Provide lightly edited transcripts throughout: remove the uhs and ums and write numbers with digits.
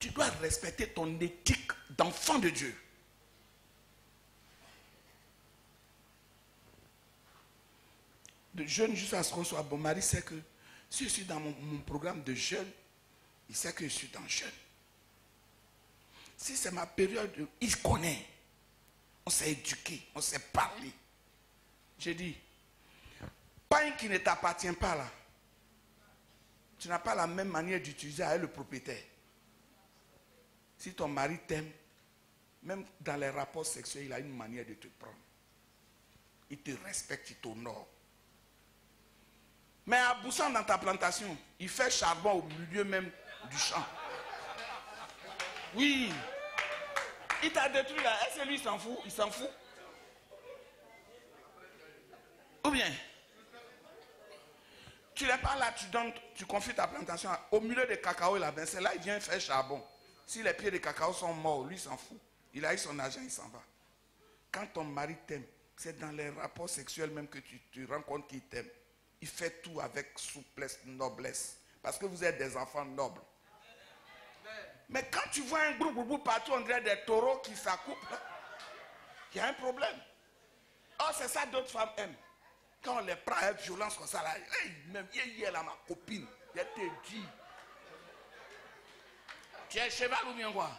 Tu dois respecter ton éthique d'enfant de Dieu. De jeûne jusqu'à ce qu'on soit bon. Marie sait que si je suis dans mon programme de jeûne, il sait que je suis dans le jeûne. Si c'est ma période, il connaît. On s'est éduqué, on s'est parlé. J'ai dit, pain qui ne t'appartient pas là, tu n'as pas la même manière d'utiliser avec le propriétaire. Si ton mari t'aime, même dans les rapports sexuels, il a une manière de te prendre. Il te respecte, il t'honore. Mais à Boussan, dans ta plantation, il fait charbon au milieu même du champ. Oui. Il t'a détruit là. Est-ce que lui, il s'en fout? Il s'en fout. Ou bien, tu n'es pas là, tu confies ta plantation au milieu des cacao là, ben c'est là il vient faire charbon. Si les pieds de cacao sont morts, lui, il s'en fout. Il a eu son argent, il s'en va. Quand ton mari t'aime, c'est dans les rapports sexuels même que tu rends compte qu'il t'aime. Il fait tout avec souplesse, noblesse. Parce que vous êtes des enfants nobles. Mais quand tu vois un groupe partout, on dirait des taureaux qui s'accouplent, il y a un problème. Oh, c'est ça d'autres femmes aiment. Quand on les prend avec violence comme ça, là, hey, même hier, là, ma copine, elle te dit, tu es cheval ou bien quoi?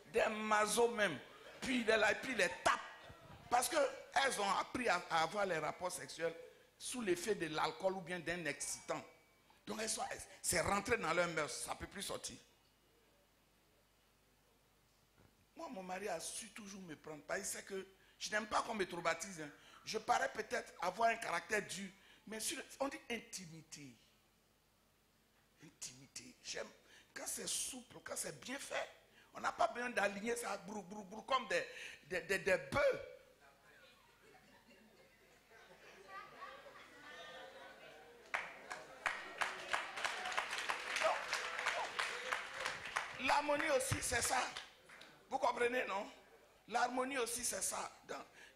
Des mazos même. Puis il est là, et puis il les tape. Parce qu'elles ont appris à avoir les rapports sexuels sous l'effet de l'alcool ou bien d'un excitant. Donc c'est rentré dans leur mœurs, ça ne peut plus sortir. Moi, mon mari a su toujours me prendre. Parce qu'il sait que je n'aime pas qu'on me traumatise. Hein. Je parais peut-être avoir un caractère dur, mais on dit intimité. Intimité. J'aime quand c'est souple, quand c'est bien fait. On n'a pas besoin d'aligner ça brou, comme des bœufs. L'harmonie aussi, c'est ça. Vous comprenez, non? L'harmonie aussi, c'est ça.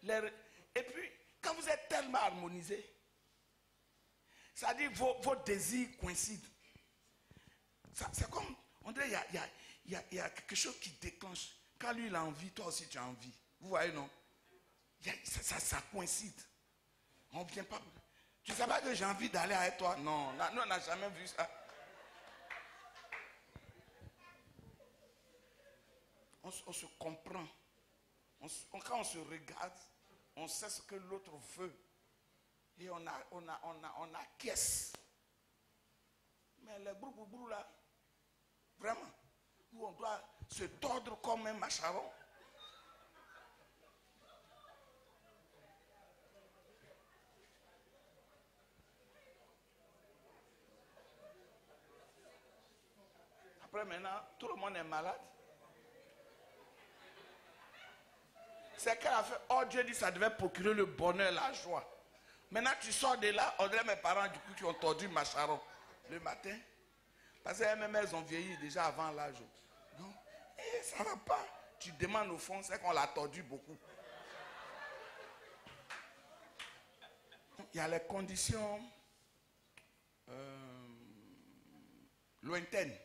Et puis, quand vous êtes tellement harmonisé, ça dit vos désirs coïncident. C'est comme, on dirait, il y a quelque chose qui déclenche. Quand lui, il a envie, toi aussi, tu as envie. Vous voyez, non? Ça coïncide. On ne vient pas. Tu ne sais pas que j'ai envie d'aller avec toi? Non, nous, on n'a jamais vu ça. On se comprend. Quand on se regarde, on sait ce que l'autre veut. Et on acquiesce. Mais le brou là, vraiment, où on doit se tordre comme un macharon. Après maintenant, tout le monde est malade. C'est qu'elle a fait, oh Dieu dit ça devait procurer le bonheur, la joie. Maintenant tu sors de là, on dirait mes parents du coup qui ont tordu macharon le matin. Parce qu'elles-mêmes elles ont vieilli déjà avant l'âge. Donc, ça ne va pas. Tu demandes au fond, c'est qu'on l'a tordu beaucoup. Il y a les conditions lointaines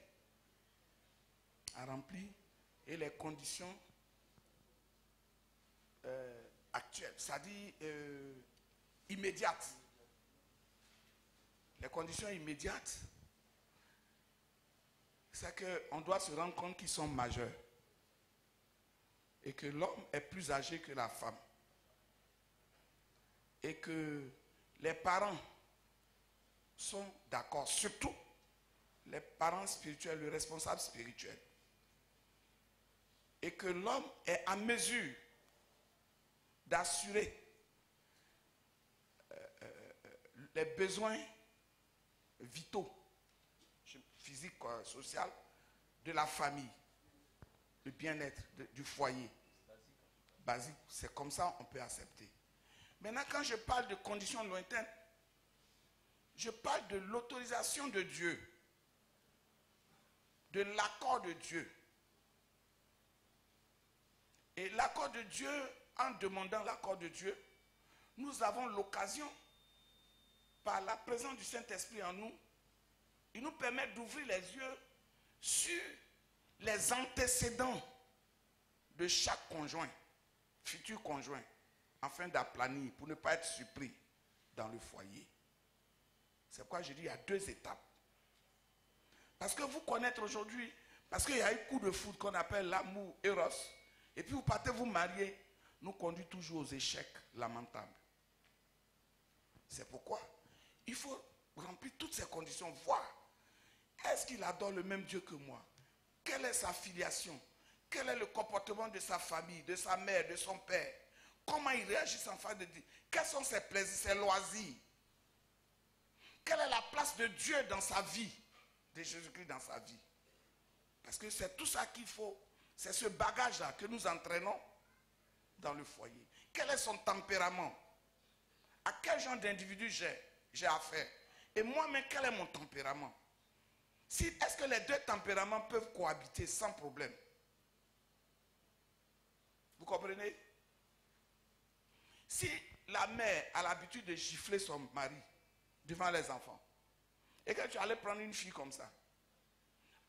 à remplir et les conditions actuelles, c'est-à-dire immédiates. Les conditions immédiates, c'est qu'on doit se rendre compte qu'ils sont majeurs et que l'homme est plus âgé que la femme et que les parents sont d'accord, surtout les parents spirituels, le responsable spirituel, et que l'homme est en mesure d'assurer les besoins vitaux, physiques, sociaux, de la famille, le bien-être du foyer. Basique, c'est comme ça on peut accepter. Maintenant, quand je parle de conditions lointaines, je parle de l'autorisation de Dieu, de l'accord de Dieu. Et l'accord de Dieu, en demandant l'accord de Dieu, nous avons l'occasion, par la présence du Saint-Esprit en nous, il nous permet d'ouvrir les yeux sur les antécédents de chaque conjoint, futur conjoint, afin d'aplanir, pour ne pas être surpris dans le foyer. C'est pourquoi je dis il y a 2 étapes. Parce que vous connaître aujourd'hui, parce qu'il y a un coup de foudre qu'on appelle l'amour Eros, et puis vous partez vous marier, nous conduit toujours aux échecs lamentables. C'est pourquoi il faut remplir toutes ces conditions, voir est-ce qu'il adore le même Dieu que moi? Quelle est sa filiation? Quel est le comportement de sa famille, de sa mère, de son père? Comment il réagit en face de Dieu? Quels sont ses plaisirs, ses loisirs? Quelle est la place de Dieu dans sa vie, de Jésus-Christ dans sa vie? Parce que c'est tout ça qu'il faut, c'est ce bagage-là que nous entraînons dans le foyer. Quel est son tempérament? À quel genre d'individu j'ai affaire? Et moi-même, quel est mon tempérament? Est-ce que les 2 tempéraments peuvent cohabiter sans problème? Vous comprenez? Si la mère a l'habitude de gifler son mari devant les enfants, et que tu allais prendre une fille comme ça,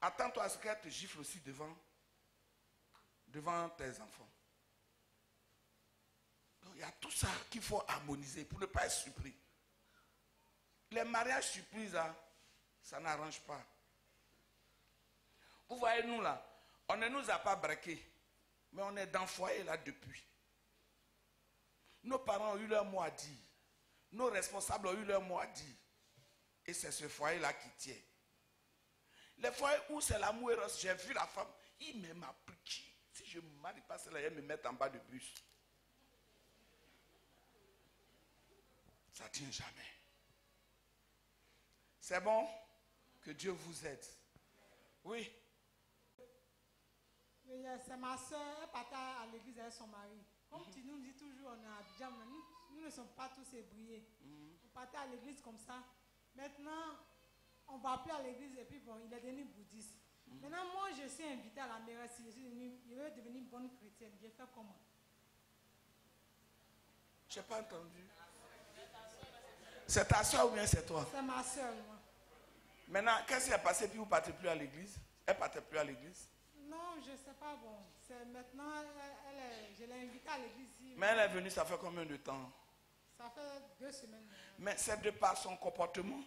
attends-toi à ce qu'elle te gifle aussi devant tes enfants. Donc il y a tout ça qu'il faut harmoniser pour ne pas être surpris. Les mariages surprises, ça n'arrange pas. Vous voyez, nous là, on ne nous a pas braqués, mais on est dans le foyer là depuis. Nos parents ont eu leur mot à dire. Nos responsables ont eu leur mot à dire. Et c'est ce foyer-là qui tient. Les foyers où c'est l'amour Eros, j'ai vu la femme, il m'aime à prier. Si je ne me marie pas, celle-là, elle me met en bas de bus. Ça ne tient jamais. C'est bon? Que Dieu vous aide. Oui. C'est ma soeur, elle partait à l'église avec son mari. Comme tu nous dis toujours, on est à Abidjan, nous ne sommes pas tous ébrouillés. On partait à l'église comme ça. Maintenant, on ne va plus à l'église et puis bon, il est devenu bouddhiste. Maintenant, moi, je suis invitée à la mairie, je veux devenir bonne chrétienne. Je fais comment? Je n'ai pas entendu. C'est ta soeur ou bien c'est toi? C'est ma soeur, moi. Maintenant, qu'est-ce qui est passé puis vous ne partez plus à l'église? Elle ne partait plus à l'église? Non, je ne sais pas, bon. C'est maintenant, je l'ai invitée à l'église. Mais elle est venue, ça fait combien de temps? Ça fait 2 semaines. Mais c'est de par son comportement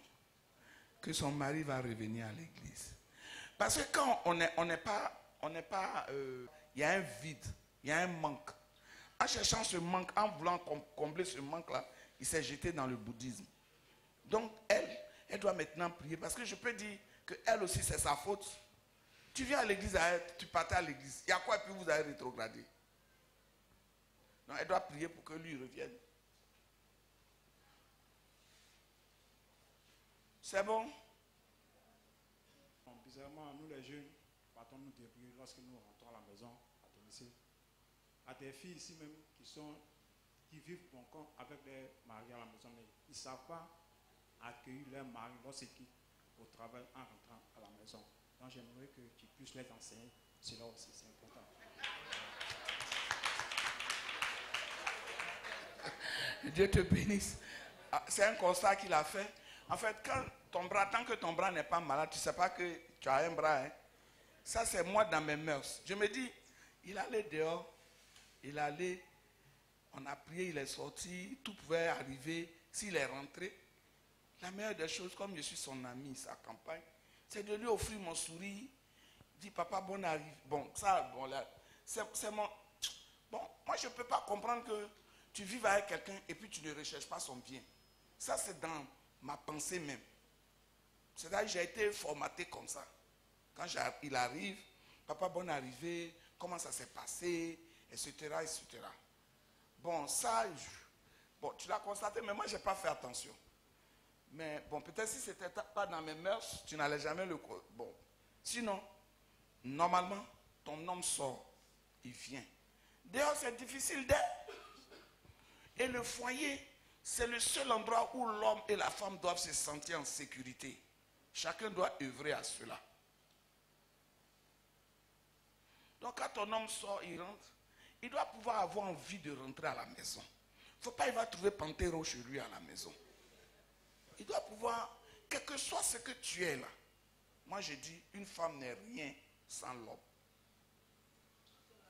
que son mari va revenir à l'église. Parce que quand il y a un vide, il y a un manque. En cherchant ce manque, en voulant combler ce manque-là, il s'est jeté dans le bouddhisme. Donc elle doit maintenant prier. Parce que je peux dire qu'elle aussi, c'est sa faute. Tu viens à l'église, tu partais à l'église. Il y a quoi et puis vous avez rétrogradé? Donc elle doit prier pour que lui revienne. C'est bon? Bon, bizarrement, nous les jeunes, partons nous débrouiller lorsque nous rentrons à la maison, à domicile. À des filles ici même qui vivent bon camp avec leurs maris à la maison, mais ils ne savent pas accueillir leur mari lorsqu'ils quittent au travail en rentrant à la maison. Donc j'aimerais que tu puisses les enseigner. Cela aussi, c'est important. Dieu te bénisse. C'est un constat qu'il a fait. En fait, tant que ton bras n'est pas malade, tu ne sais pas que tu as un bras. Hein? Ça, c'est moi dans mes mœurs. Je me dis, il allait dehors, on a prié, il est sorti, tout pouvait arriver. S'il est rentré, la meilleure des choses, comme je suis son ami, sa campagne, c'est de lui offrir mon sourire. Dit, papa, bon arrive. Bon, ça, bon, là, c'est mon... Bon, moi, je ne peux pas comprendre que tu vives avec quelqu'un et puis tu ne recherches pas son bien. Ça, c'est dans ma pensée même. C'est-à-dire que j'ai été formaté comme ça. Quand il arrive, papa, bonne arrivée, comment ça s'est passé, etc., etc. Bon, ça, bon, tu l'as constaté, mais moi, je n'ai pas fait attention. Mais bon, peut-être si ce n'était pas dans mes mœurs, tu n'allais jamais le... Bon, sinon, normalement, ton homme sort, il vient. Dehors, c'est difficile d'être. Et le foyer, c'est le seul endroit où l'homme et la femme doivent se sentir en sécurité. Chacun doit œuvrer à cela. Donc quand ton homme sort, il rentre, il doit pouvoir avoir envie de rentrer à la maison. Il ne faut pas qu'il va trouver Panthéro chez lui à la maison. Il doit pouvoir, quel que soit ce que tu es là, Moi, je dis, une femme n'est rien sans l'homme.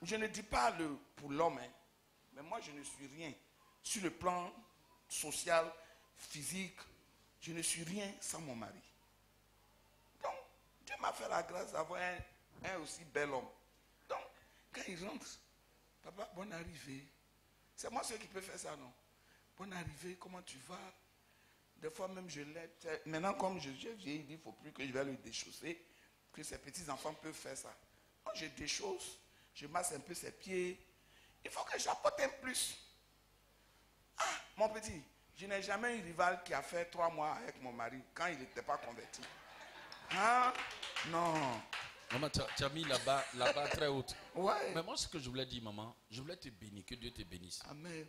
Je ne dis pas pour l'homme, hein, mais moi, je ne suis rien. Sur le plan social, physique, je ne suis rien sans mon mari. Donc, Dieu m'a fait la grâce d'avoir un aussi bel homme. Donc, quand il rentre, papa, bonne arrivée. C'est moi seul qui peux faire ça, non? Bonne arrivée, comment tu vas? Des fois même je l'aide. Maintenant, comme je vieillis, il ne faut plus que je vais le déchausser, que ses petits-enfants peuvent faire ça. Moi, je déchausse, je masse un peu ses pieds. Il faut que j'apporte un plus. Ah, mon petit, je n'ai jamais eu un rival qui a fait 3 mois avec mon mari quand il n'était pas converti. Ah, non. Maman, tu as mis la barre très haute. Ouais. Mais moi, ce que je voulais dire, maman, je voulais te bénir, que Dieu te bénisse. Amen.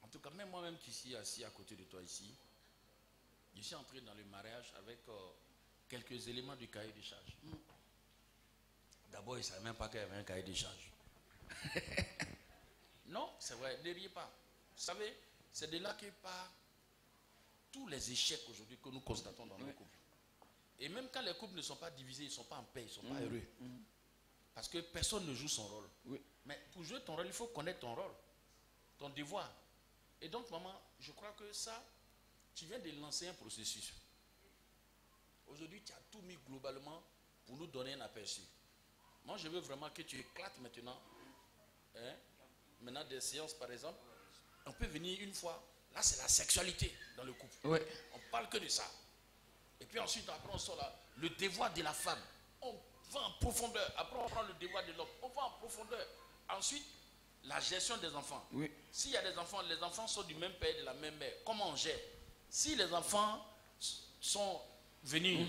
En tout cas, même moi-même qui suis assis à côté de toi ici, je suis entré dans le mariage avec quelques éléments du cahier des charges. D'abord, il ne savait même pas qu'il y avait un cahier des charges. Non, c'est vrai, ne riez pas. Vous savez, c'est de là que part tous les échecs aujourd'hui que nous constatons dans nos couples. Et même quand les couples ne sont pas divisés, ils ne sont pas en paix, ils ne sont pas heureux. Parce que personne ne joue son rôle. Oui. Mais pour jouer ton rôle, il faut connaître ton rôle, ton devoir. Et donc, maman, je crois que ça, tu viens de lancer un processus. Aujourd'hui, tu as tout mis globalement pour nous donner un aperçu. Moi, je veux vraiment que tu éclates maintenant. Hein? Maintenant, des séances, par exemple, on peut venir une fois. Là, c'est la sexualité dans le couple. Oui. On parle que de ça. Et puis ensuite, après, on sort là, le devoir de la femme. On va en profondeur. Après, on prend le devoir de l'homme. On va en profondeur. Ensuite, la gestion des enfants. Oui. S'il y a des enfants, les enfants sont du même père et de la même mère. Comment on gère? Si les enfants sont venus,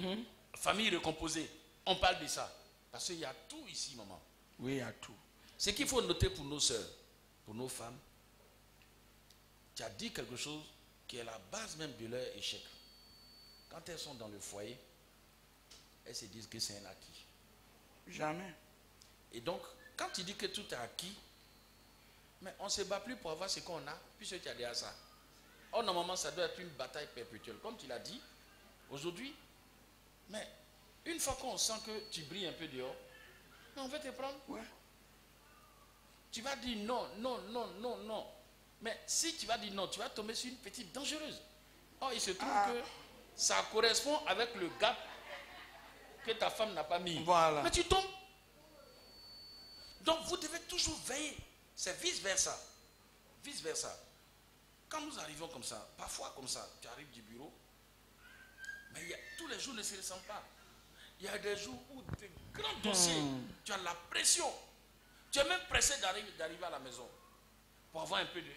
famille recomposée, on parle de ça. Parce qu'il y a tout ici, maman. Oui, il y a tout. Ce qu'il faut noter pour nos sœurs, pour nos femmes, tu as dit quelque chose qui est la base même de leur échec. Quand elles sont dans le foyer, elles se disent que c'est un acquis. Jamais. Et donc, quand tu dis que tout est acquis, mais on ne se bat plus pour avoir ce qu'on a, puisque tu as déjà ça. Or, normalement, ça doit être une bataille perpétuelle. Comme tu l'as dit, aujourd'hui, mais une fois qu'on sent que tu brilles un peu dehors, on va te prendre. Ouais. Tu vas dire non, non, non, non, non. Mais si tu vas dire non, tu vas tomber sur une petite dangereuse. Or, il se trouve que ça correspond avec le gap que ta femme n'a pas mis. Voilà. Mais tu tombes. Donc, vous devez toujours veiller. C'est vice-versa. Vice-versa. Quand nous arrivons comme ça, parfois comme ça, tu arrives du bureau, mais tous les jours ne se ressemblent pas. Il y a des jours où des grands dossiers, tu as la pression. Tu es même pressé d'arriver à la maison pour avoir un peu de...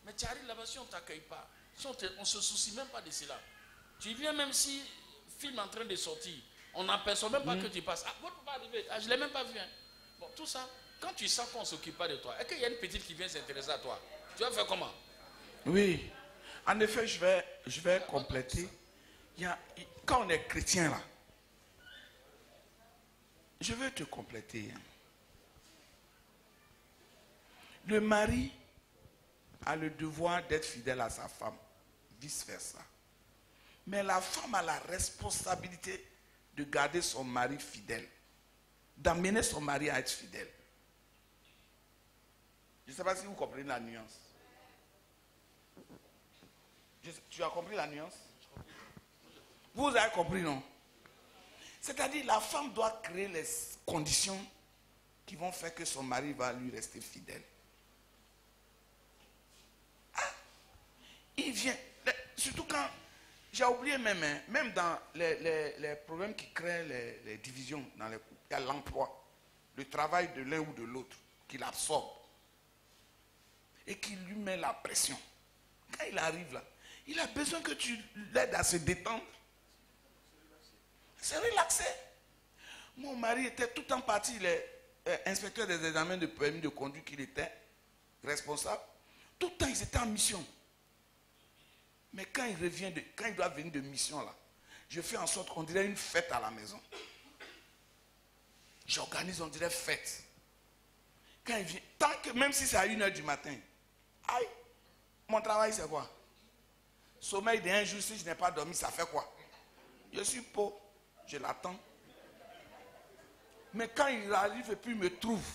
Mais tu arrives là-bas, si on ne t'accueille pas, si on ne se soucie même pas de cela. Tu viens même si le film est en train de sortir, on n'aperçoit même pas que tu passes. Ah, votre papa est arrivé, je ne l'ai même pas vu. Hein. Bon, tout ça, quand tu sens qu'on ne s'occupe pas de toi, est-ce qu'il y a une petite qui vient s'intéresser à toi? Tu vas faire comment? Oui. En effet, je vais compléter. Quand on est chrétien là, je veux te compléter. Hein. Le mari a le devoir d'être fidèle à sa femme, vice-versa. Mais la femme a la responsabilité de garder son mari fidèle, d'amener son mari à être fidèle. Je ne sais pas si vous comprenez la nuance. Tu as compris la nuance? Vous avez compris, non? C'est-à-dire la femme doit créer les conditions qui vont faire que son mari va lui rester fidèle. Ah, il vient, surtout quand, j'ai oublié même dans les problèmes qui créent les divisions dans les couples, il y a l'emploi, le travail de l'un ou de l'autre qui l'absorbe et qui lui met la pression. Quand il arrive là, il a besoin que tu l'aides à se détendre. Se relaxer. Mon mari était tout le temps parti, il est inspecteur des examens de permis de conduite qu'il était, responsable. Tout le temps, il était en mission. Mais quand il doit venir de mission là, je fais en sorte qu'on dirait une fête à la maison. J'organise, on dirait fête. Quand il vient, tant que même si c'est à 1h du matin, aïe, mon travail c'est quoi? Sommeil d'un jour, si je n'ai pas dormi, ça fait quoi? Je suis pauvre. Je l'attends. Mais quand il arrive et puis il me trouve,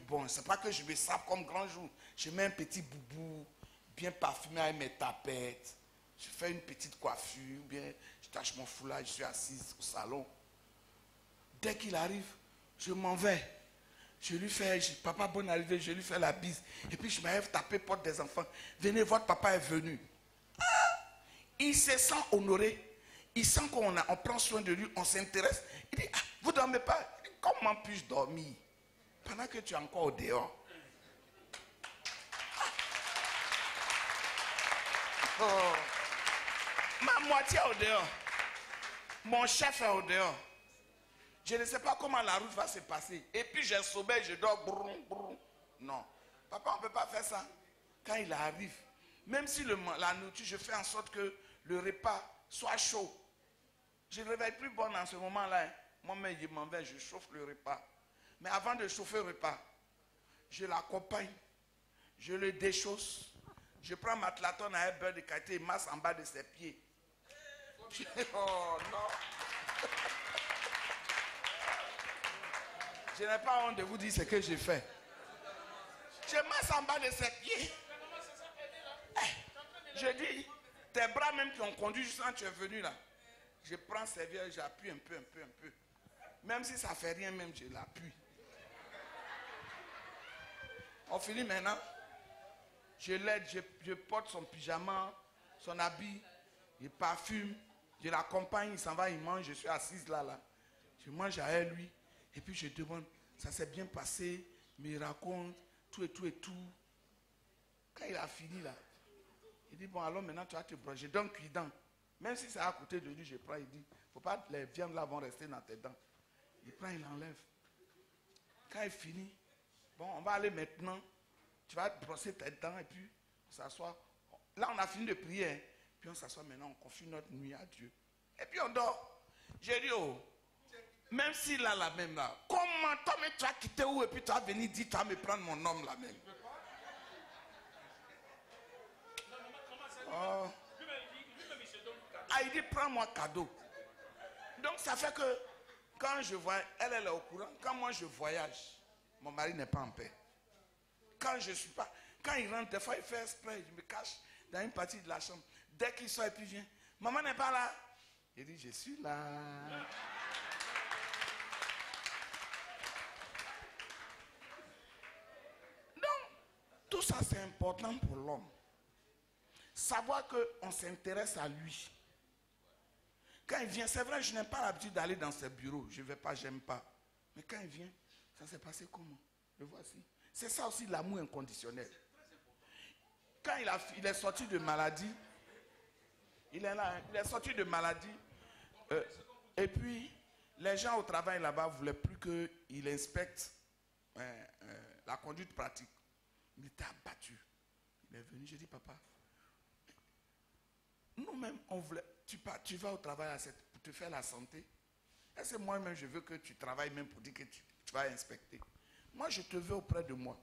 bon, c'est pas que je me sape comme grand jour. Je mets un petit boubou, bien parfumé avec mes tapettes. Je fais une petite coiffure, bien, je tâche mon foulard, je suis assise au salon. Dès qu'il arrive, je m'en vais. Je lui fais, papa, bonne arrivée, je lui fais la bise. Et puis je m'arrive taper porte des enfants. Venez, votre papa est venu. Ah, il se sent honoré. Il sent qu'on prend soin de lui, on s'intéresse. Il dit, ah, vous ne dormez pas? Il dit, comment puis-je dormir pendant que tu es encore au dehors? Oh. Ma moitié est au dehors. Mon chef est au dehors. Je ne sais pas comment la route va se passer. Et puis j'ai sommeil, je dors. Brum, brum. Non. Papa, on ne peut pas faire ça. Quand il arrive, même si la nourriture, je fais en sorte que le repas soit chaud. Je ne réveille plus bonne en ce moment-là. Hein. Moi-même, je m'en vais, je chauffe le repas. Mais avant de chauffer le repas, je l'accompagne. Je le déchausse. Je prends ma tlatone à un beurre de qualité et masse en bas de ses pieds. Oh non. Je n'ai pas honte de vous dire ce que j'ai fait. Je masse en bas de ses pieds. Je dis, tes bras même qui ont conduit juste quand tu es venu là. Je prends ses vieux, j'appuie un peu. Même si ça ne fait rien, même je l'appuie. On finit maintenant. Je l'aide, je porte son pyjama, son habit, je parfume, je l'accompagne, il s'en va, il mange, je suis assise là. Je mange avec lui, et puis je demande, ça s'est bien passé, mais il raconte tout. Quand il a fini là, il dit, bon alors maintenant tu vas te brosser, je donne cuidant. Même si c'est à côté de lui, je prends, il dit, faut pas, les viandes là vont rester dans tes dents. Il prend, il enlève. Quand il finit, bon, on va aller maintenant. Tu vas brosser tes dents et puis on s'assoit. Là, on a fini de prier. Hein. Puis on s'assoit maintenant, on confie notre nuit à Dieu. Et puis on dort. J'ai dit, oh, même si là, la même là, comment toi, mais tu as quitté où et puis tu vas venir dire, tu vas me prendre mon homme là même. Oh. Ah, il dit, prends-moi cadeau. Donc ça fait que quand je vois, elle est au courant. Quand moi je voyage, mon mari n'est pas en paix. Quand je ne suis pas, quand il rentre, des fois il fait exprès, je me cache dans une partie de la chambre. Dès qu'il sort et puis vient, maman n'est pas là. Il dit, je suis là. Donc, tout ça c'est important pour l'homme. Savoir qu'on s'intéresse à lui. Quand il vient, c'est vrai, je n'ai pas l'habitude d'aller dans ses bureaux. Je ne vais pas, j'aime pas. Mais quand il vient, ça s'est passé comment? Le voici. C'est ça aussi l'amour inconditionnel. Quand il est sorti de maladie, il est là, il est sorti de maladie. Et puis, les gens au travail là-bas ne voulaient plus qu'il inspecte la conduite pratique. Il était abattu. Il est venu, j'ai dit, papa, nous-mêmes, on voulait, tu vas au travail pour te faire la santé. Est-ce que moi-même, je veux que tu travailles même pour dire que tu vas inspecter? Moi, je te veux auprès de moi.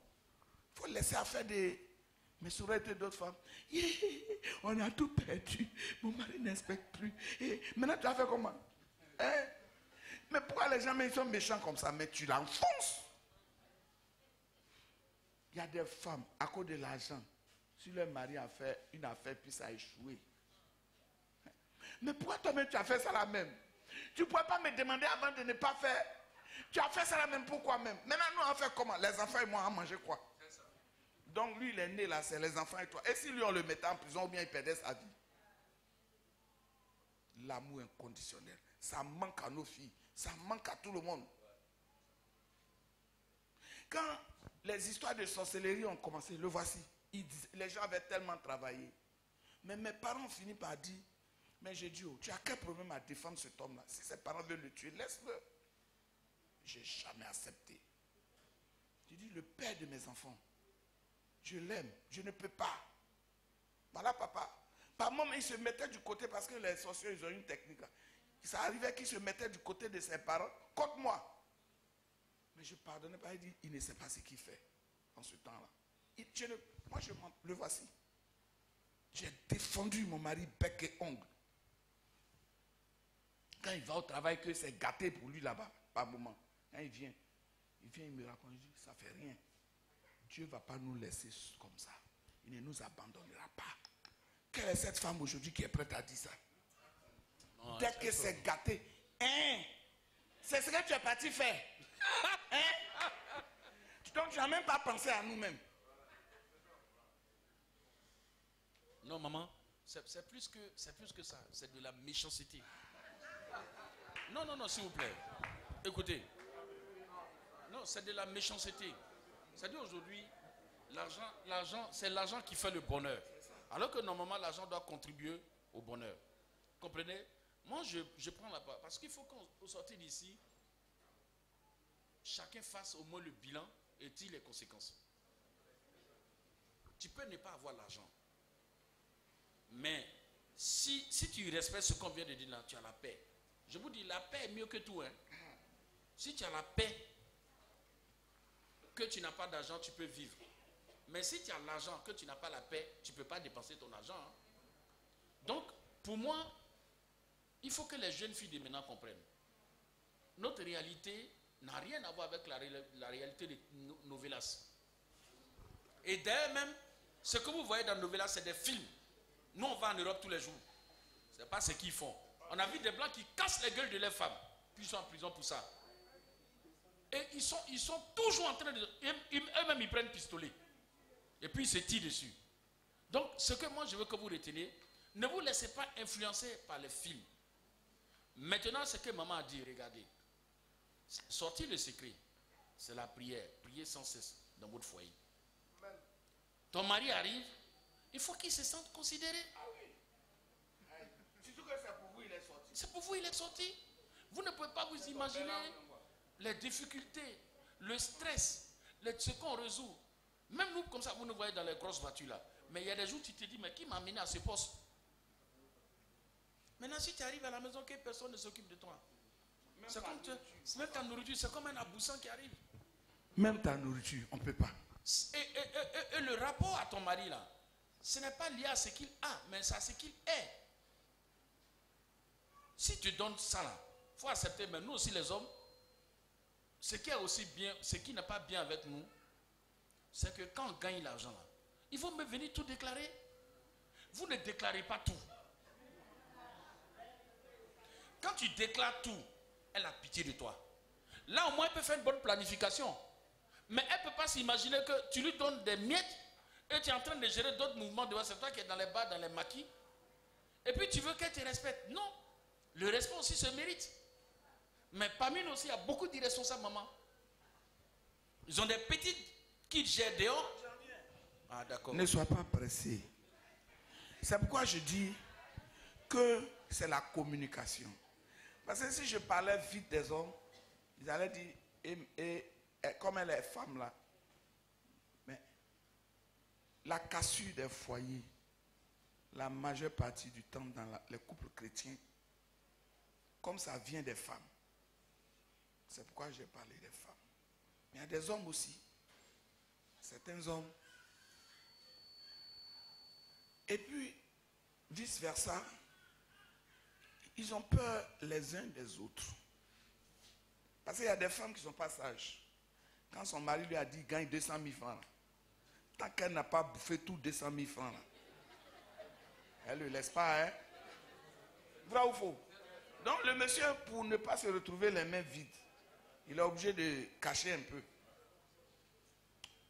Il faut laisser faire des... Mais ça aurait été d'autres femmes. Yeah, on a tout perdu. Mon mari n'inspecte plus. Et maintenant, tu as fait comment? Hein? Mais pourquoi les gens ils sont méchants comme ça? Mais tu l'enfonces. Il y a des femmes, à cause de l'argent, si leur mari a fait une affaire, puis ça a échoué. Mais pourquoi toi-même tu as fait ça là même? Tu ne pourrais pas me demander avant de ne pas faire. Tu as fait ça là même, pourquoi même? Maintenant, nous, on fait comment? Les enfants et moi, on mangé quoi? Donc, lui, il est né là, c'est les enfants et toi. Et si lui, on le mettait en prison ou bien il perdait sa vie? L'amour inconditionnel, ça manque à nos filles, ça manque à tout le monde. Quand les histoires de sorcellerie ont commencé, le voici. Les gens avaient tellement travaillé. Mais mes parents ont fini par dire, mais j'ai dit, oh, tu as quel problème à défendre cet homme-là? Si ses parents veulent le tuer, laisse-le. Je n'ai jamais accepté. J'ai dit, le père de mes enfants, je l'aime, je ne peux pas. Voilà, papa. Par moment, il se mettait du côté, parce que les sorciers, ils ont une technique. Ça arrivait qu'il se mettait du côté de ses parents, contre moi. Mais je ne pardonnais pas, il dit, il ne sait pas ce qu'il fait en ce temps-là. Moi, le voici. J'ai défendu mon mari bec et ongle. Quand il va au travail, que c'est gâté pour lui là-bas, par moment. Quand il vient, il me raconte, il dit, ça fait rien. Dieu ne va pas nous laisser comme ça. Il ne nous abandonnera pas. Quelle est cette femme aujourd'hui qui est prête à dire ça? Non, Dès que c'est gâté, hein? C'est ce que tu es parti faire. Hein? Donc tu n'as même pas pensé à nous-mêmes. Non, maman, c'est plus que ça. C'est de la méchanceté. Non, s'il vous plaît. Écoutez. Non, c'est de la méchanceté. C'est-à-dire aujourd'hui, l'argent, c'est l'argent qui fait le bonheur. Alors que normalement, l'argent doit contribuer au bonheur. Comprenez? Moi, je prends la part. Parce qu'il faut qu'au sortir d'ici, chacun fasse au moins le bilan et tire les conséquences. Tu peux ne pas avoir l'argent. Mais si tu respectes ce qu'on vient de dire là, tu as la paix. Je vous dis, la paix est mieux que tout. Hein. Si tu as la paix, que tu n'as pas d'argent, tu peux vivre. Mais si tu as l'argent, que tu n'as pas la paix, tu ne peux pas dépenser ton argent. Hein. Donc, pour moi, il faut que les jeunes filles de maintenant comprennent. Notre réalité n'a rien à voir avec la réalité de Novelas. Et d'ailleurs même, ce que vous voyez dans Novelas, c'est des films. Nous, on va en Europe tous les jours. Ce n'est pas ce qu'ils font. On a vu des Blancs qui cassent les gueules de leurs femmes. Puis ils sont en prison pour ça. Et ils sont toujours en train de... Eux-mêmes, ils prennent pistolet. Et puis, ils se tirent dessus. Donc, ce que moi, je veux que vous reteniez, ne vous laissez pas influencer par les films. Maintenant, ce que maman a dit, regardez. Sortir le secret, c'est la prière. Priez sans cesse dans votre foyer. Ton mari arrive, il faut qu'il se sente considéré. Ah oui. Surtout que c'est pour vous, il est sorti. C'est pour vous, il est sorti. Vous ne pouvez pas vous imaginer les difficultés, le stress, ce qu'on résout. Même nous, comme ça, vous nous voyez dans les grosses voitures là. Mais il y a des jours où tu te dis, mais qui m'a amené à ce poste? Maintenant, si tu arrives à la maison, que personne ne s'occupe de toi. C'est comme même ta nourriture, c'est comme un aboussan qui arrive. Même ta nourriture, on ne peut pas. Et le rapport à ton mari là, ce n'est pas lié à ce qu'il a, mais c'est à ce qu'il est. Si tu donnes ça là, il faut accepter, mais nous aussi les hommes, ce qui est aussi bien, ce qui n'est pas bien avec nous, c'est que quand on gagne l'argent là, il faut me venir tout déclarer. Vous ne déclarez pas tout. Quand tu déclares tout, elle a pitié de toi. Là au moins elle peut faire une bonne planification. Mais elle ne peut pas s'imaginer que tu lui donnes des miettes et tu es en train de gérer d'autres mouvements devant. C'est toi qui es dans les bars, dans les maquis. Et puis tu veux qu'elle te respecte. Non. Le respect aussi se mérite. Mais parmi nous aussi, il y a beaucoup d'irresponsables, maman. Ils ont des petites qui gèrent dehors. Ah, d'accord. Ne sois pas pressé. C'est pourquoi je dis que c'est la communication. Parce que si je parlais vite des hommes, ils allaient dire, et comme elle est femme là, mais la cassure des foyers, la majeure partie du temps dans les couples chrétiens, comme ça vient des femmes. C'est pourquoi j'ai parlé des femmes. Mais il y a des hommes aussi. Certains hommes. Et puis, vice-versa, ils ont peur les uns des autres. Parce qu'il y a des femmes qui ne sont pas sages. Quand son mari lui a dit, gagne 200 000 francs, tant qu'elle n'a pas bouffé tous 200 000 francs, là, elle ne le laisse pas, hein? Vrai ou faux? Donc le monsieur, pour ne pas se retrouver les mains vides, il est obligé de cacher un peu.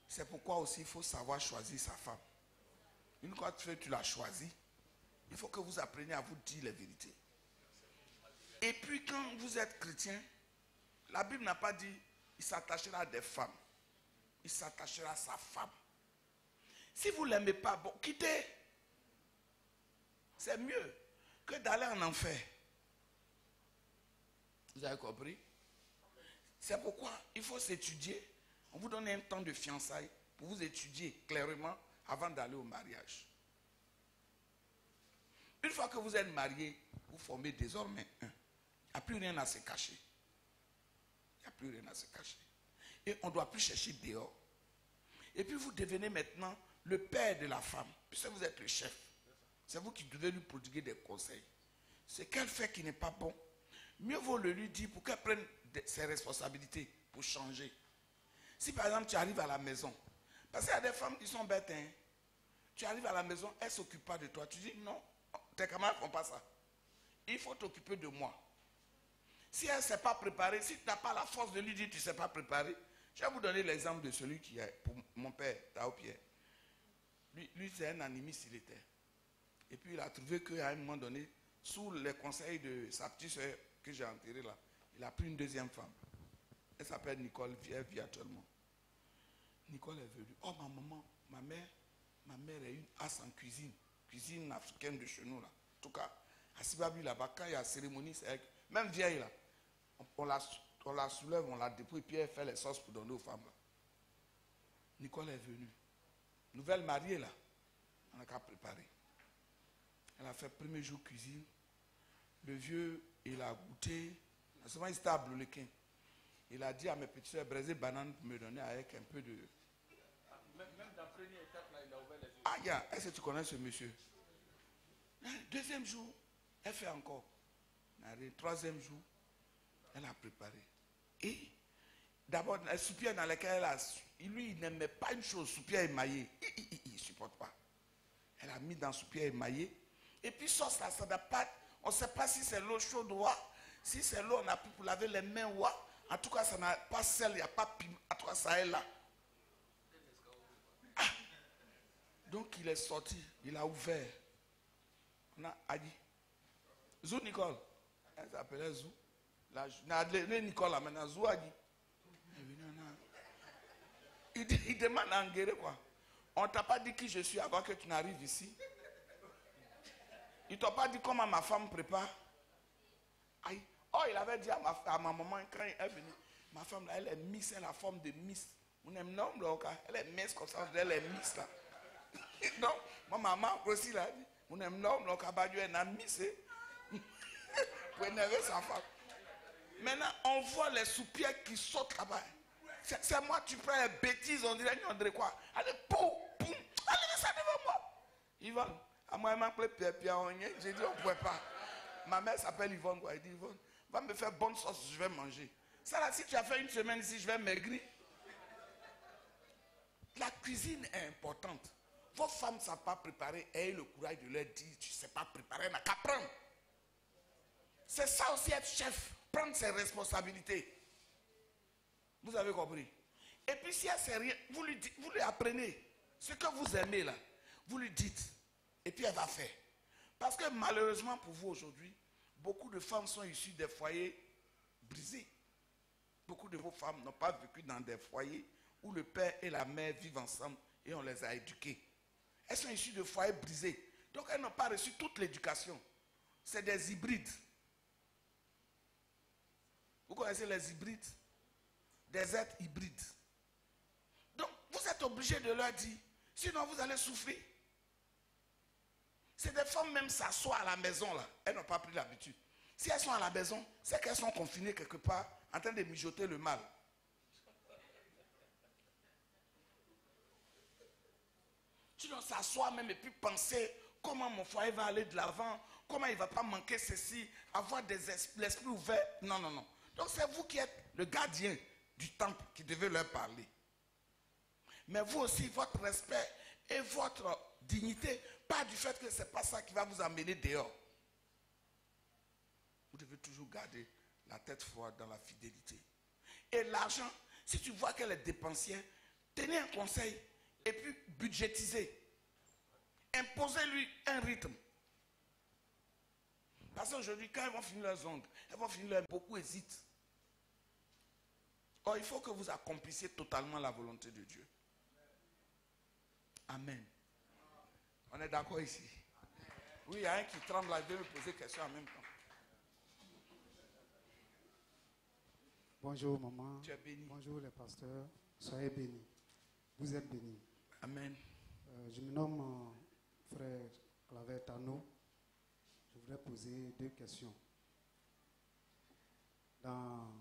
C'est pourquoi aussi il faut savoir choisir sa femme. Une fois que tu l'as choisie, il faut que vous appreniez à vous dire les vérités. Et puis quand vous êtes chrétien, la Bible n'a pas dit il s'attachera à des femmes. Il s'attachera à sa femme. Si vous ne l'aimez pas, bon, quittez. C'est mieux que d'aller en enfer. Vous avez compris? C'est pourquoi il faut s'étudier. On vous donne un temps de fiançailles pour vous étudier clairement avant d'aller au mariage. Une fois que vous êtes marié, vous formez désormais un. Il n'y a plus rien à se cacher. Il n'y a plus rien à se cacher. Et on ne doit plus chercher dehors. Et puis vous devenez maintenant le père de la femme, puisque vous êtes le chef. C'est vous qui devez lui prodiguer des conseils. Ce qu'elle fait qui n'est pas bon, mieux vaut le lui dire pour qu'elle prenne ses responsabilités pour changer. Si par exemple tu arrives à la maison, parce qu'il y a des femmes qui sont bêtes, hein. Tu arrives à la maison, elle ne s'occupe pas de toi. Tu dis non, tes camarades ne font pas ça. Il faut t'occuper de moi. Si elle ne s'est pas préparée, si tu n'as pas la force de lui dire tu ne sais pas préparer, je vais vous donner l'exemple de celui qui est pour mon père, Tao Pierre. Lui c'est un animiste, il était. Et puis il a trouvé qu'à un moment donné, sous les conseils de sa petite soeur que j'ai enterrée là, il a pris une deuxième femme. Elle s'appelle Nicole, elle vit actuellement. Nicole est venue. Oh ma maman, ma mère est une as en cuisine. Cuisine africaine de chez nous là. En tout cas, à Sibabu là-bas, quand il y a cérémonie, c'est avec, même vieille là, on la soulève, on la dépouille, puis elle fait les sauces pour donner aux femmes là. Nicole est venue. Nouvelle mariée là, on n'a qu'à préparer. Elle a fait le premier jour cuisine. Le vieux, il a goûté. Souvent, il était à Bloulequin. Il a dit à mes petites soeurs, braiser banane pour me donner avec un peu de... Même dans la première étape, là, il a ouvert les yeux. Ah, yeah. Est-ce que tu connais ce monsieur? Deuxième jour, elle fait encore. Troisième jour, elle a préparé. Et d'abord, la soupière dans laquelle lui, il n'aimait pas une chose, soupière émaillée. Il ne supporte pas. Elle a mis dans soupière émaillée. Et puis sauce là, ça n'a pas... On ne sait pas si c'est l'eau chaude ou si c'est l'eau on a pris pour laver les mains ou en tout cas, ça n'a pas sel, il n'y a pas piment. En tout cas, ça est là. Ah. Donc, il est sorti, il a ouvert. On a dit. Zou Nicole. Elle s'appelait Zou. Nicole là maintenant, Zou a dit. Il demande à Nguéré quoi. On ne t'a pas dit qui je suis avant que tu n'arrives ici. Il ne t'a pas dit comment ma femme prépare. Aïe. Oh, il avait dit à ma maman quand elle est venue, ma femme là, elle est Miss, elle a la forme de Miss. On aime non, elle est Miss comme ça, elle est Miss là. Donc, ma maman aussi là, on aime non, elle est Miss. Pour énerver sa femme. Maintenant, on voit les soupières qui sautent là-bas. C'est moi, tu prends les bêtises, on dirait quoi. Allez, poum, poum, allez, ça devant moi. Yvonne, à moi, elle m'a appelé Pierre, j'ai dit on ne pouvait pas. Ma mère s'appelle Yvonne, quoi. Elle dit Yvonne, va me faire bonne sauce, je vais manger. Ça là, si tu as fait une semaine ici, je vais maigrir. La cuisine est importante. Vos femmes ne savent pas préparer, ayez le courage de leur dire, tu ne sais pas préparer, elle n'a qu'à prendre. C'est ça aussi être chef, prendre ses responsabilités. Vous avez compris? Et puis si elle sait rien, vous lui apprenez. Ce que vous aimez là, vous lui dites. Et puis elle va faire. Parce que malheureusement pour vous aujourd'hui, beaucoup de femmes sont issues des foyers brisés. Beaucoup de vos femmes n'ont pas vécu dans des foyers où le père et la mère vivent ensemble et on les a éduquées. Elles sont issues de foyers brisés. Donc elles n'ont pas reçu toute l'éducation. C'est des hybrides. Vous connaissez les hybrides? Des êtres hybrides. Donc vous êtes obligé de leur dire, sinon vous allez souffrir. C'est des femmes même s'assoient à la maison là. Elles n'ont pas pris l'habitude. Si elles sont à la maison, c'est qu'elles sont confinées quelque part en train de mijoter le mal. Tu dois s'asseoir même et puis penser comment mon foyer va aller de l'avant, comment il ne va pas manquer ceci, avoir l'esprit ouvert. Non, non, non. Donc c'est vous qui êtes le gardien du temple qui devez leur parler. Mais vous aussi, votre respect et votre dignité, pas du fait que ce n'est pas ça qui va vous amener dehors. Vous devez toujours garder la tête froide dans la fidélité. Et l'argent, si tu vois qu'elle est dépensière, tenez un conseil et puis budgétisez. Imposez-lui un rythme. Parce qu'aujourd'hui, quand elles vont finir leurs ongles, elles vont finir beaucoup hésitent. Or, il faut que vous accomplissiez totalement la volonté de Dieu. Amen. On est d'accord ici? Oui, il y a un qui tremble là, il veut me poser question en même temps. Bonjour maman. Tu es béni. Bonjour les pasteurs. Soyez bénis. Vous êtes bénis. Amen. Je me nomme frère Claver Tano. Je voudrais poser 2 questions. Dans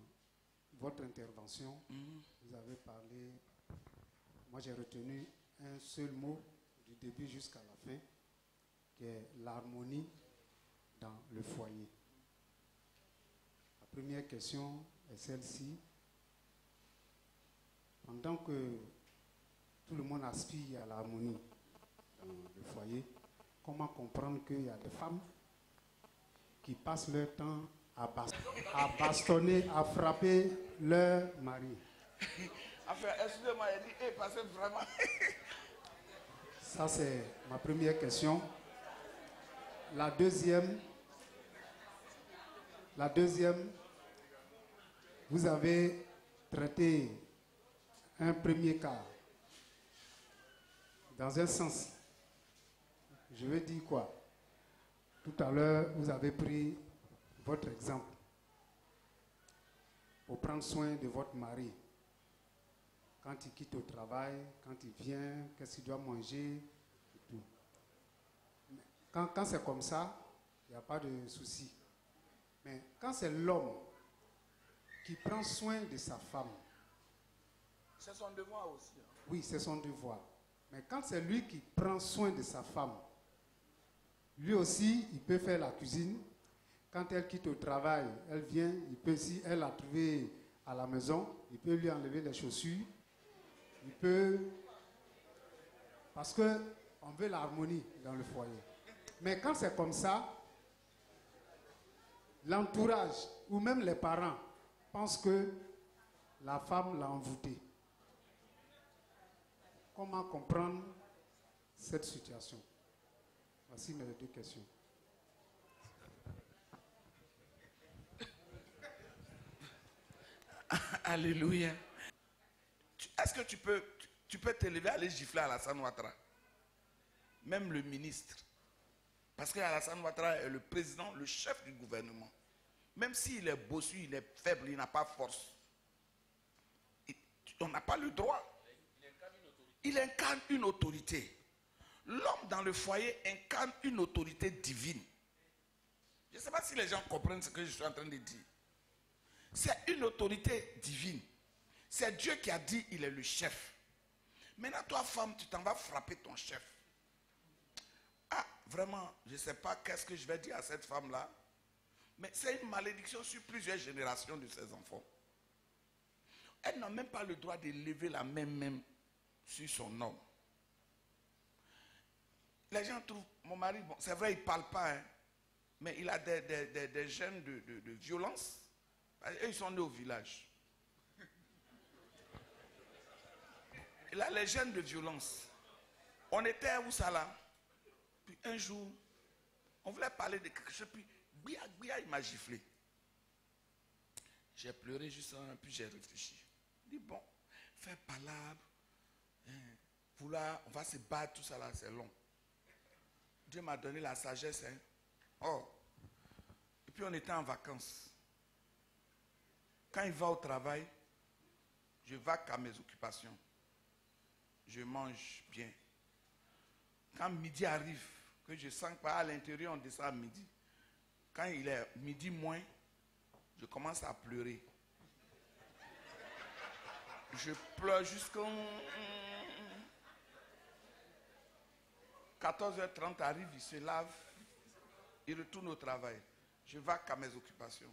votre intervention, vous avez parlé, moi j'ai retenu un seul mot du début jusqu'à la fin, qui est l'harmonie dans le foyer. première question est celle-ci. Pendant que tout le monde aspire à l'harmonie dans le foyer, comment comprendre qu'il y a des femmes qui passent leur temps à bastonner, à frapper leur mari? Enfin, excusez-moi, il dit, parce que vraiment... Ça, c'est ma première question. La deuxième, vous avez traité un premier cas. Dans un sens, je veux dire quoi? Tout à l'heure, vous avez pris votre exemple pour prendre soin de votre mari. Quand il quitte au travail, quand il vient, qu'est-ce qu'il doit manger, et tout. Quand c'est comme ça, il n'y a pas de souci. Mais quand c'est l'homme qui prend soin de sa femme, c'est son devoir aussi. Hein. Oui, c'est son devoir. Mais quand c'est lui qui prend soin de sa femme, lui aussi, il peut faire la cuisine. Quand elle quitte au travail, elle vient, il peut, si elle l'a trouvé à la maison, il peut lui enlever les chaussures. Il peut... Parce qu'on veut l'harmonie dans le foyer. Mais quand c'est comme ça, l'entourage ou même les parents pensent que la femme l'a envoûté. Comment comprendre cette situation? Voici mes deux questions. Alléluia. Est-ce que tu peux te lever, aller gifler Alassane Ouattara? Même le ministre. Parce que Alassane Ouattara est le président, le chef du gouvernement. Même s'il est bossu, il est faible, il n'a pas force. On n'a pas le droit. Il incarne une autorité. L'homme dans le foyer incarne une autorité divine. Je ne sais pas si les gens comprennent ce que je suis en train de dire. C'est une autorité divine. C'est Dieu qui a dit il est le chef. Maintenant, toi, femme, tu t'en vas frapper ton chef. Ah, vraiment, je ne sais pas qu'est-ce que je vais dire à cette femme-là. Mais c'est une malédiction sur plusieurs générations de ses enfants. Elle n'a même pas le droit de lever la main même sur son homme. Les gens trouvent, mon mari, bon, c'est vrai, il ne parle pas, hein, mais il a des gènes de violence. Et ils sont nés au village. Il a les gènes de violence. On était à Oussala. Puis un jour, on voulait parler de quelque chose. Puis, bia, il m'a giflé. J'ai pleuré juste un, puis j'ai réfléchi. Je dis, bon, faire palabre, vouloir, on va se battre, tout ça là, c'est long. Dieu m'a donné la sagesse. Hein. Oh. Et puis on était en vacances. Quand il va au travail, je vaque à mes occupations. Je mange bien. Quand midi arrive, que je sens pas à l'intérieur, on descend à midi. Quand il est midi moins, je commence à pleurer. Je pleure jusqu'à 14h30 arrive, il se lave, il retourne au travail. Je vaque à mes occupations.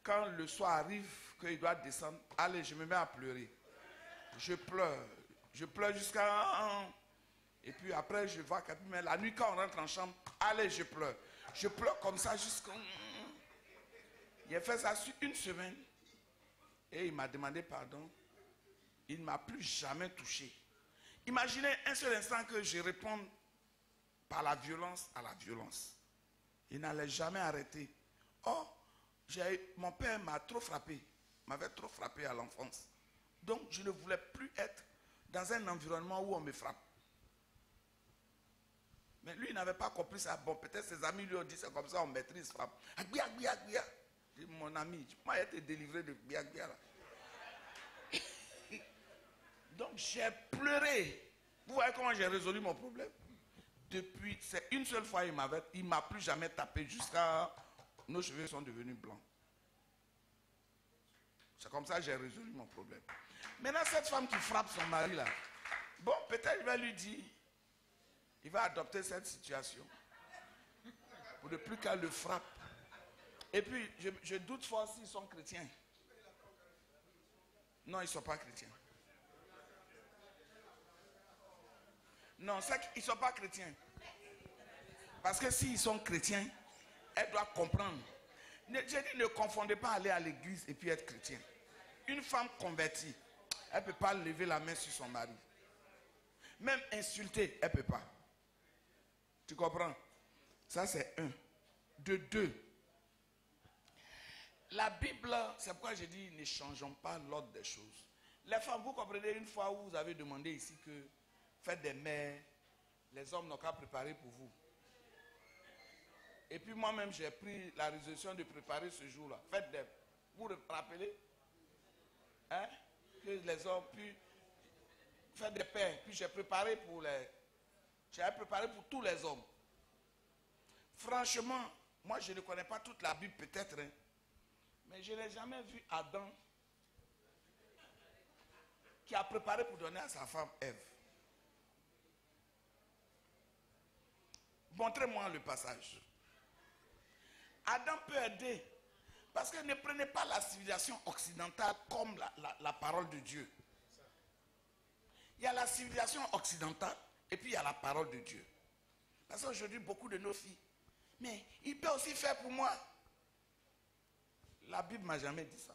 Quand le soir arrive, qu'il doit descendre, allez, je me mets à pleurer. Je pleure jusqu'à... Et puis après, je vaque. Mais la nuit, quand on rentre en chambre, allez, je pleure. Je pleure comme ça jusqu'à... Il a fait ça sur une semaine. Et il m'a demandé pardon. Il ne m'a plus jamais touché. Imaginez un seul instant que je réponde par la violence à la violence. Il n'allait jamais arrêter. Oh, mon père m'a trop frappé. M'avait trop frappé à l'enfance. Donc, je ne voulais plus être dans un environnement où on me frappe. Mais lui, il n'avait pas compris ça. Bon, peut-être ses amis lui ont dit, c'est comme ça, on maîtrise frappe. Agbia. J'ai dit, mon ami, tu m'as été délivré de Agbia là. Donc, j'ai pleuré. Vous voyez comment j'ai résolu mon problème? Depuis, c'est une seule fois, il ne m'a plus jamais tapé jusqu'à... Nos cheveux sont devenus blancs. C'est comme ça que j'ai résolu mon problème. Maintenant, cette femme qui frappe son mari là, bon, peut-être il va lui dire, il va adopter cette situation. Pour ne plus qu'elle le frappe. Et puis, je doute fort s'ils sont chrétiens. Non, ils ne sont pas chrétiens. Non, c'est qu'ils ne sont pas chrétiens. Parce que s'ils sont chrétiens, elle doit comprendre. Je dis, ne confondez pas aller à l'église et puis être chrétien. Une femme convertie, elle ne peut pas lever la main sur son mari. Même insulter, elle ne peut pas. Tu comprends? Ça, c'est un. De deux. La Bible, c'est pourquoi je dis, ne changeons pas l'ordre des choses. Les femmes, vous comprenez, une fois où vous avez demandé ici que faites des mères, les hommes n'ont qu'à préparer pour vous. Et puis moi-même, j'ai pris la résolution de préparer ce jour-là. Faites des... Vous vous rappelez? Hein? Que les hommes puissent faire des pères. Puis j'ai préparé pour les... J'ai préparé pour tous les hommes. Franchement, moi je ne connais pas toute la Bible peut-être, hein, mais je n'ai jamais vu Adam qui a préparé pour donner à sa femme Ève. Montrez-moi le passage. Adam peut aider. Parce que ne prenez pas la civilisation occidentale comme la parole de Dieu. Il y a la civilisation occidentale et puis il y a la parole de Dieu. Parce qu'aujourd'hui, beaucoup de nos filles, mais il peut aussi faire pour moi. La Bible ne m'a jamais dit ça.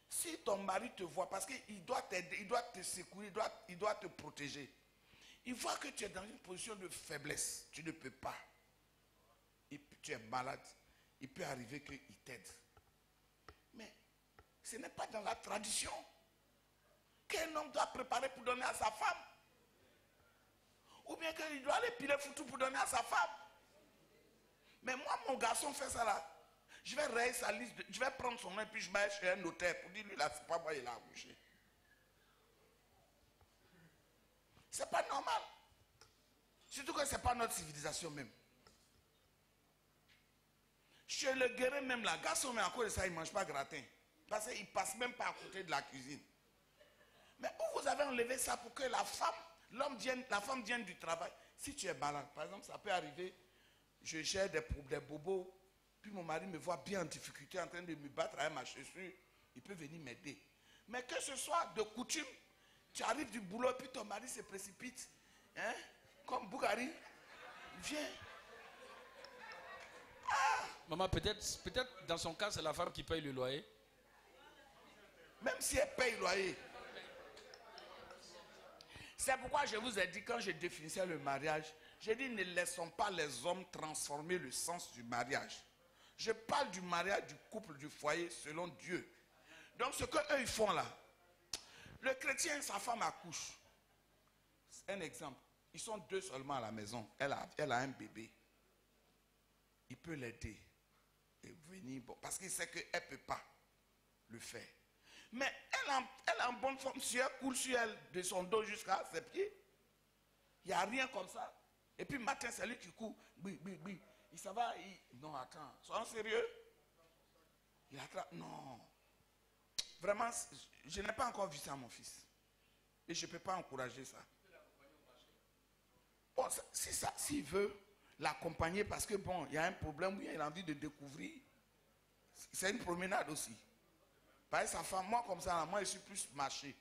Si ton mari te voit, parce qu'il doit t'aider, il doit te secourir, il doit te protéger. Il voit que tu es dans une position de faiblesse. Tu ne peux pas. Et puis tu es malade. Il peut arriver qu'il t'aide. Mais ce n'est pas dans la tradition qu'un homme doit préparer pour donner à sa femme. Ou bien qu'il doit aller piler foutu pour donner à sa femme. Mais moi, mon garçon fait ça là. Je vais rayer sa liste. Je vais prendre son nom et puis je vais chez un notaire pour dire lui là, c'est pas moi, il a accouché. C'est pas normal. Surtout que c'est pas notre civilisation même. Chez le guérin même là, garçon, mais à cause de ça, il ne mange pas gratin. Parce qu'il ne passe même pas à côté de la cuisine. Mais où vous avez enlevé ça pour que la femme, la femme vienne du travail. Si tu es malade, par exemple, ça peut arriver, je gère des bobos, puis mon mari me voit bien en difficulté, en train de me battre avec ma chaussure, il peut venir m'aider. Mais que ce soit de coutume, tu arrives du boulot, puis ton mari se précipite, hein, comme Bougari, il vient. Ah! Maman, peut-être dans son cas, c'est la femme qui paye le loyer. Même si elle paye le loyer. C'est pourquoi je vous ai dit, quand je définissais le mariage, j'ai dit ne laissons pas les hommes transformer le sens du mariage. Je parle du mariage, du couple, du foyer, selon Dieu. Donc ce qu'eux ils font là, le chrétien, sa femme accouche. Un exemple, ils sont deux seulement à la maison. Elle a un bébé. Il peut l'aider et venir, bon, parce qu'il sait qu'elle ne peut pas le faire. Mais elle est en bonne forme. Si elle coule sur elle de son dos jusqu'à ses pieds, il n'y a rien comme ça. Et puis matin, c'est lui qui court. Il s'en va. Non, attends, sois sérieux. Il attrape. Non. Vraiment, je n'ai pas encore vu ça à mon fils. Et je ne peux pas encourager ça. Bon, s'il veut l'accompagner parce que bon, il y a un problème où il a envie de découvrir, c'est une promenade aussi. Parce que sa femme, moi comme ça, moi je suis plus marché.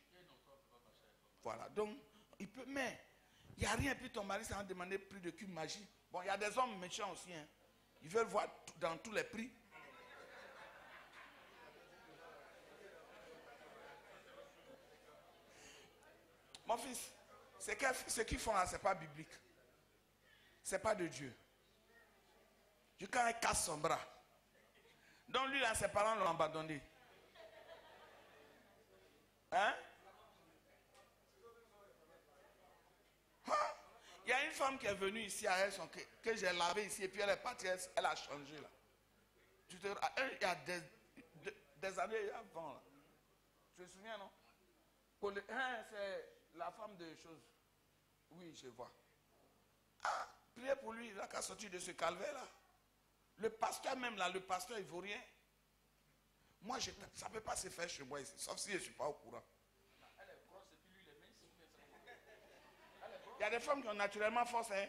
Voilà, donc il peut, mais il n'y a rien, puis ton mari s'en demandé plus de qu'une magie. Bon, il y a des hommes méchants aussi, hein. Ils veulent voir dans tous les prix. Mon fils, ce qu'ils font là, ce n'est pas biblique. Ce n'est pas de Dieu. Quand il casse son bras. Donc lui là, ses parents l'ont abandonné. Hein? Il y a une femme qui est venue ici à elle, que j'ai lavé ici, et puis elle est partie, elle a changé là. Il y a des années avant là. Tu te souviens, non? C'est la femme de choses. Oui, je vois. Ah, priez pour lui, il n'a qu'à sortir de ce calvaire là. Le pasteur même là, le pasteur il ne vaut rien. Moi, ça ne peut pas se faire chez moi ici, sauf si je ne suis pas au courant. Il y a des femmes qui ont naturellement force, hein.